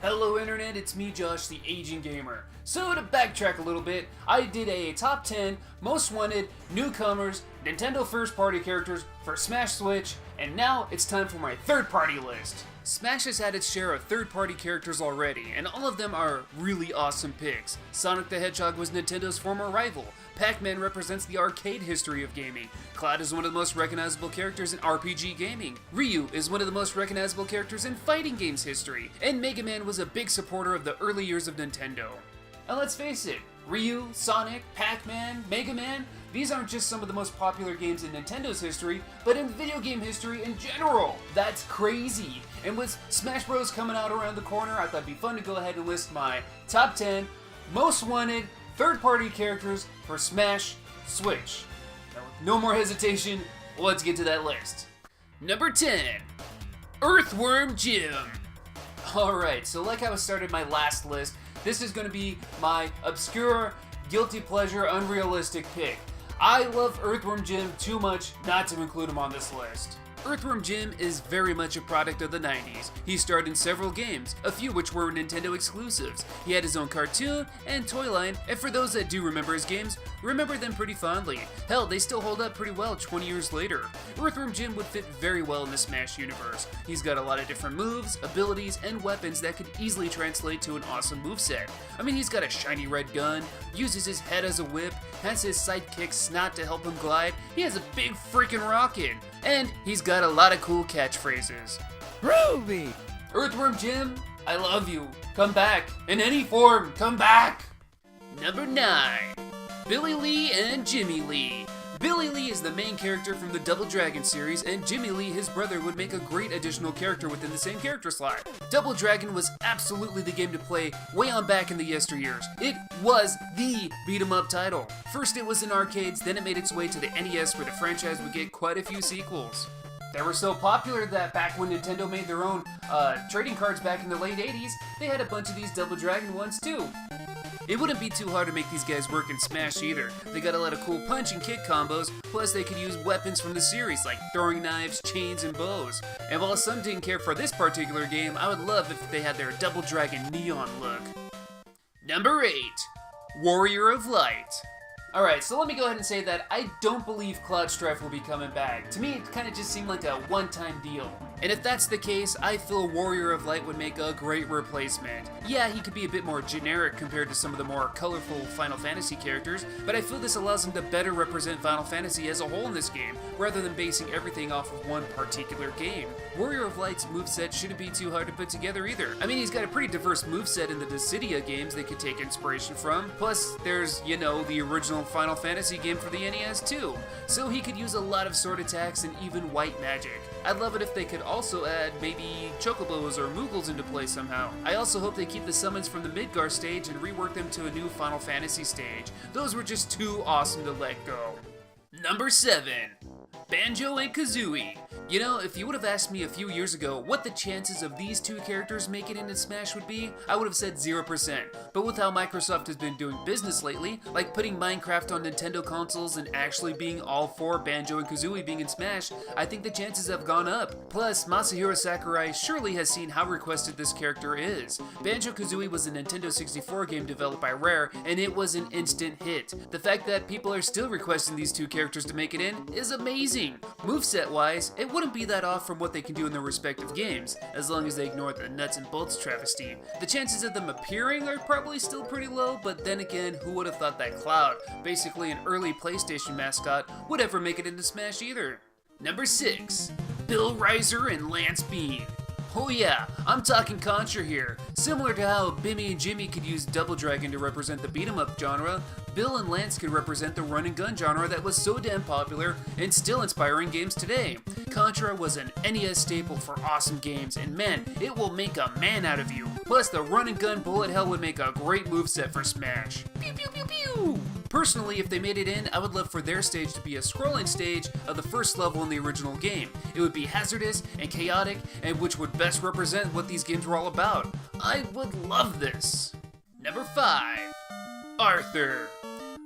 Hello Internet, it's me Josh, the Aging Gamer. So to backtrack a little bit, I did a top 10 Most Wanted Newcomers Nintendo first-party characters for Smash Switch, and now it's time for my third-party list. Smash has had its share of third-party characters already, and all of them are really awesome picks. Sonic the Hedgehog was Nintendo's former rival. Pac-Man represents the arcade history of gaming. Cloud is one of the most recognizable characters in RPG gaming. Ryu is one of the most recognizable characters in fighting games history. And Mega Man was a big supporter of the early years of Nintendo. And let's face it, Ryu, Sonic, Pac-Man, Mega Man, these aren't just some of the most popular games in Nintendo's history, but in video game history in general. That's crazy. And with Smash Bros. Coming out around the corner, I thought it'd be fun to go ahead and list my top 10 Most Wanted third-party characters for Smash Switch. Now, with no more hesitation, let's get to that list. Number 10, Earthworm Jim. Alright, so like how I started my last list, this is going to be my obscure, guilty pleasure, unrealistic pick. I love Earthworm Jim too much not to include him on this list. Earthworm Jim is very much a product of the 90s. He starred in several games, a few which were Nintendo exclusives. He had his own cartoon and toy line, and for those that do remember his games, remember them pretty fondly. Hell, they still hold up pretty well 20 years later. Earthworm Jim would fit very well in the Smash universe. He's got a lot of different moves, abilities, and weapons that could easily translate to an awesome moveset. I mean, he's got a shiny red gun, uses his head as a whip, has his sidekick Snot to help him glide, he has a big freaking rocket, and he's got a lot of cool catchphrases. Ruby! Earthworm Jim, I love you. Come back. In any form, come back! Number 9. Billy Lee and Jimmy Lee. Billy Lee is the main character from the Double Dragon series, and Jimmy Lee, his brother, would make a great additional character within the same character slot. Double Dragon was absolutely the game to play way on back in the yesteryears. It was the beat-em-up title. First it was in arcades, then it made its way to the NES where the franchise would get quite a few sequels. They were so popular that back when Nintendo made their own trading cards back in the late 80s, they had a bunch of these Double Dragon ones too. It wouldn't be too hard to make these guys work in Smash either. They got a lot of cool punch and kick combos, plus they could use weapons from the series like throwing knives, chains, and bows. And while some didn't care for this particular game, I would love if they had their Double Dragon neon look. Number 8. Warrior of Light. Alright, so let me go ahead and say that I don't believe Cloud Strife will be coming back. To me, it kind of just seemed like a one-time deal. And if that's the case, I feel Warrior of Light would make a great replacement. Yeah, he could be a bit more generic compared to some of the more colorful Final Fantasy characters, but I feel this allows him to better represent Final Fantasy as a whole in this game, rather than basing everything off of one particular game. Warrior of Light's moveset shouldn't be too hard to put together either. I mean, he's got a pretty diverse moveset in the Dissidia games they could take inspiration from, plus there's, you know, the original Final Fantasy game for the NES too, so he could use a lot of sword attacks and even white magic. I'd love it if they could also add maybe Chocobos or Moogles into play somehow. I also hope they keep the summons from the Midgar stage and rework them to a new Final Fantasy stage. Those were just too awesome to let go. Number 7. Banjo and Kazooie. You know, if you would have asked me a few years ago what the chances of these two characters making it in Smash would be, I would have said 0%. But with how Microsoft has been doing business lately, like putting Minecraft on Nintendo consoles and actually being all for Banjo and Kazooie being in Smash, I think the chances have gone up. Plus, Masahiro Sakurai surely has seen how requested this character is. Banjo Kazooie was a Nintendo 64 game developed by Rare, and it was an instant hit. The fact that people are still requesting these two characters to make it in is amazing. Moveset-wise, it wouldn't be that off from what they can do in their respective games, as long as they ignore the nuts and bolts travesty. The chances of them appearing are probably still pretty low, but then again, who would have thought that Cloud, basically an early PlayStation mascot, would ever make it into Smash either? Number 6. Bill Rizer and Lance Bean. Oh yeah, I'm talking Contra here. Similar to how Bimmy and Jimmy could use Double Dragon to represent the beat-em-up genre, Bill and Lance could represent the run-and-gun genre that was so damn popular and still inspiring games today. Contra was an NES staple for awesome games, and man, it will make a man out of you. Plus, the run-and-gun bullet hell would make a great moveset for Smash. Pew pew pew pew! Personally, if they made it in, I would love for their stage to be a scrolling stage of the first level in the original game. It would be hazardous and chaotic, and which would best represent what these games were all about. I would love this. Number 5. Arthur.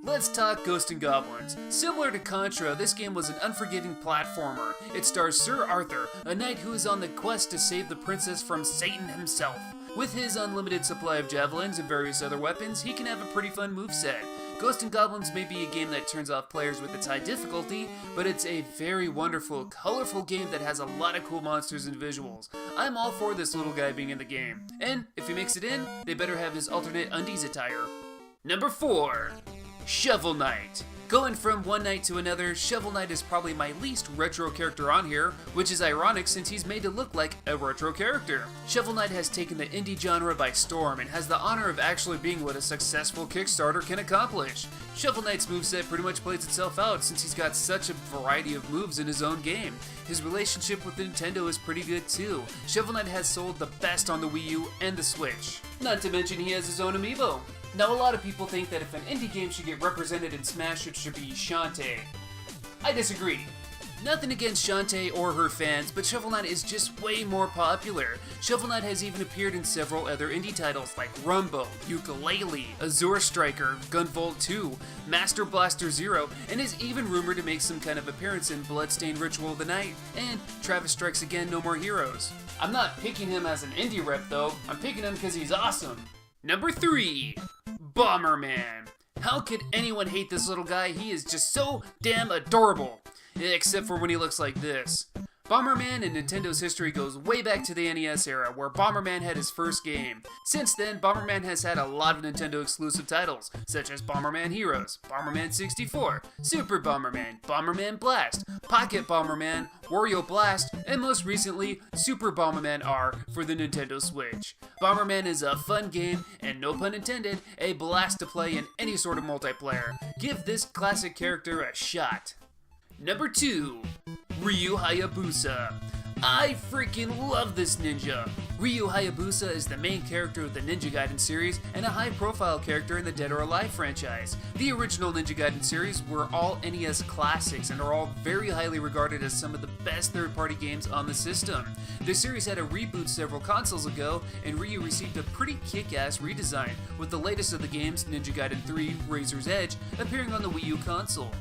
Let's talk Ghosts and Goblins. Similar to Contra, this game was an unforgiving platformer. It stars Sir Arthur, a knight who is on the quest to save the princess from Satan himself. With his unlimited supply of javelins and various other weapons, he can have a pretty fun moveset. Ghosts and Goblins may be a game that turns off players with its high difficulty, but it's a very wonderful, colorful game that has a lot of cool monsters and visuals. I'm all for this little guy being in the game. And if he makes it in, they better have his alternate undies attire. Number 4. Shovel Knight. Going from one knight to another, Shovel Knight is probably my least retro character on here, which is ironic since he's made to look like a retro character. Shovel Knight has taken the indie genre by storm and has the honor of actually being what a successful Kickstarter can accomplish. Shovel Knight's moveset pretty much plays itself out since he's got such a variety of moves in his own game. His relationship with Nintendo is pretty good too. Shovel Knight has sold the best on the Wii U and the Switch. Not to mention he has his own amiibo. Now, a lot of people think that if an indie game should get represented in Smash, it should be Shantae. I disagree. Nothing against Shantae or her fans, but Shovel Knight is just way more popular. Shovel Knight has even appeared in several other indie titles like Rumbo, Yooka-Laylee, Azure Striker, Gunvolt 2, Master Blaster Zero, and is even rumored to make some kind of appearance in Bloodstained Ritual of the Night, and Travis Strikes Again No More Heroes. I'm not picking him as an indie rep though, I'm picking him because he's awesome. Number 3. Bomberman. How could anyone hate this little guy? He is just so damn adorable. Except for when he looks like this. Bomberman in Nintendo's history goes way back to the NES era, where Bomberman had his first game. Since then, Bomberman has had a lot of Nintendo exclusive titles, such as Bomberman Heroes, Bomberman 64, Super Bomberman, Bomberman Blast, Pocket Bomberman, Wario Blast, and most recently, Super Bomberman R for the Nintendo Switch. Bomberman is a fun game, and no pun intended, a blast to play in any sort of multiplayer. Give this classic character a shot. Number 2. Ryu Hayabusa. I freaking love this ninja! Ryu Hayabusa is the main character of the Ninja Gaiden series and a high-profile character in the Dead or Alive franchise. The original Ninja Gaiden series were all NES classics and are all very highly regarded as some of the best third-party games on the system. The series had a reboot several consoles ago, and Ryu received a pretty kick-ass redesign, with the latest of the games, Ninja Gaiden 3 Razor's Edge, appearing on the Wii U console.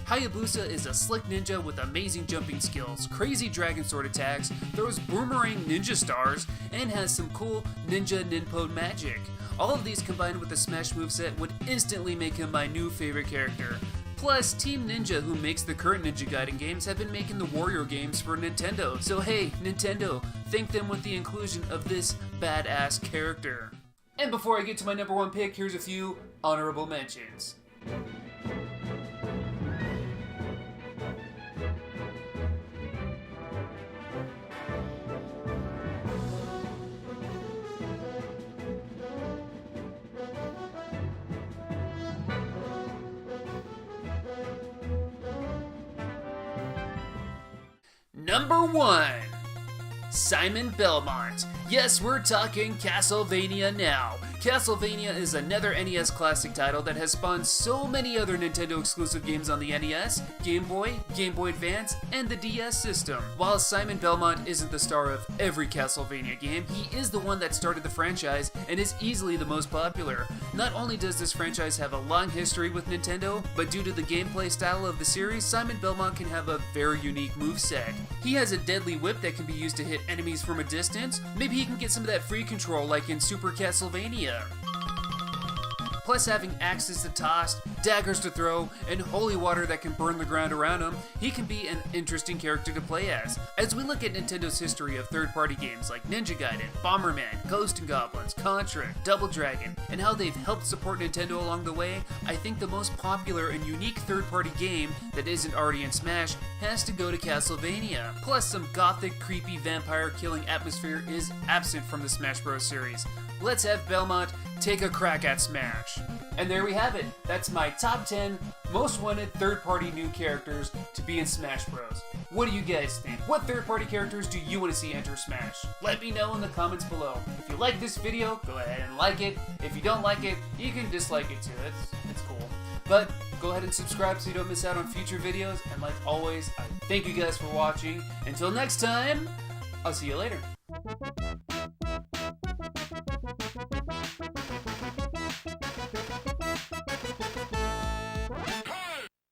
Hayabusa is a slick ninja with amazing jumping skills, crazy dragon sword attacks, throws boomerang ninja stars, and has some cool ninja ninpo magic. All of these combined with the Smash moveset would instantly make him my new favorite character. Plus, Team Ninja, who makes the current Ninja Gaiden games, have been making the Warrior games for Nintendo. So hey, Nintendo, thank them with the inclusion of this badass character. And before I get to my number 1 pick, here's a few honorable mentions. Number 1. Simon Belmont. Yes, we're talking Castlevania now. Castlevania is another NES classic title that has spawned so many other Nintendo exclusive games on the NES, Game Boy Advance, and the DS system. While Simon Belmont isn't the star of every Castlevania game, he is the one that started the franchise and is easily the most popular. Not only does this franchise have a long history with Nintendo, but due to the gameplay style of the series, Simon Belmont can have a very unique moveset. He has a deadly whip that can be used to hit enemies from a distance. Maybe he can get some of that free control like in Super Castlevania. Plus, having axes to toss, daggers to throw, and holy water that can burn the ground around him, he can be an interesting character to play as. As we look at Nintendo's history of third-party games like Ninja Gaiden, Bomberman, Ghosts and Goblins, Contra, Double Dragon, and how they've helped support Nintendo along the way, I think the most popular and unique third-party game that isn't already in Smash has to go to Castlevania. Plus, some gothic, creepy, vampire-killing atmosphere is absent from the Smash Bros. Series. Let's have Belmont take a crack at Smash. And there we have it. That's my top 10 most wanted third-party new characters to be in Smash Bros. What do you guys think? What third-party characters do you want to see enter Smash? Let me know in the comments below. If you like this video, go ahead and like it. If you don't like it, you can dislike it too. It's cool. But go ahead and subscribe so you don't miss out on future videos. And like always, I thank you guys for watching. Until next time, I'll see you later.